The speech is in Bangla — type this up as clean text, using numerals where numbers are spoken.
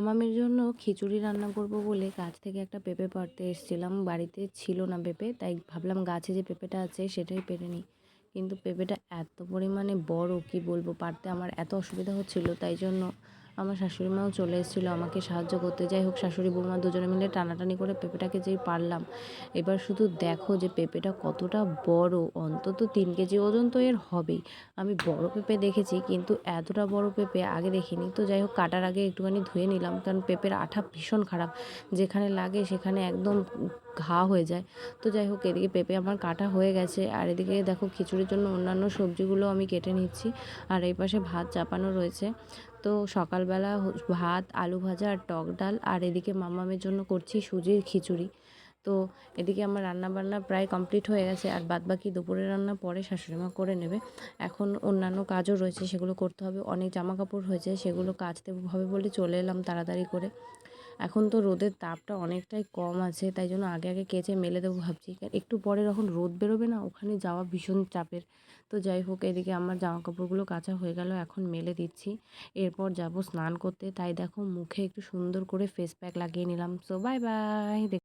মামামের জন্য খিচুড়ি রান্না করব বলে গাছ থেকে একটা পেঁপে পাড়তে এসেছিলাম। বাড়িতে ছিল না পেঁপে, তাই ভাবলাম গাছে যে পেঁপেটা আছে সেটাই পেড়ে নিই। কিন্তু পেঁপেটা এত পরিমাণে বড়, কি বলবো, পাড়তে আমার এত অসুবিধা হচ্ছিল, তাই জন্য আমার শাশুড়ি মাও চলে এসেছিলো আমাকে সাহায্য করতে। যাই হোক, শাশুড়ি বৌমা দুজনে মিলে টানাটানি করে পেঁপেটাকে যেই পারলাম, এবার শুধু দেখো যে পেঁপেটা কতটা বড়, অন্তত 3 কেজি ওজন তো এর হবেই। আমি বড় পেঁপে দেখেছি, কিন্তু এতটা বড় পেঁপে আগে দেখিনি। তো যাই হোক, কাটার আগে একটুখানি ধুয়ে নিলাম, কারণ পেঁপের আঠা ভীষণ খারাপ, যেখানে লাগে সেখানে একদম ঘা হয়ে যায়। তো যাই হোক, এদিকে পেঁপে আমার কাটা হয়ে গেছে, আর এদিকে দেখো খিচুড়ির জন্য অন্যান্য সবজিগুলো আমি কেটে নিচ্ছি। আর এই পাশে ভাত চাপানো রয়েছে। তো সকালবেলা ভাত, আলু ভাজা আর টক ডাল, আর এদিকে মামামের জন্য করছি সুজির খিচুড়ি। তো এদিকে আমার রান্নাবান্না প্রায় কমপ্লিট হয়ে গেছে, আর বাদবাকি দুপুরের রান্না পরে শাশুড়িমা করে নেবে। এখন অন্যান্য কাজও রয়েছে, সেগুলো করতে হবে। অনেক জামা কাপড় হয়েছে, সেগুলো কাচতে হবে বলে চলে এলাম তাড়াতাড়ি করে। এখন তো রোদের তাপটা অনেকটাই কম আছে, তাই জন্য আগে আগে কেচে মেলে দেবো ভাবছি। একটু পরে যখন রোদ বেরোবে না, ওখানে যাওয়া ভীষণ চাপের। তো যাই হোক, এদিকে আমার জামা কাপড়গুলো কাচা হয়ে গেল, এখন মেলে দিচ্ছি। এরপর যাব স্নান করতে, তাই দেখো মুখে একটু সুন্দর করে ফেস প্যাক লাগিয়ে নিলাম। So bye bye.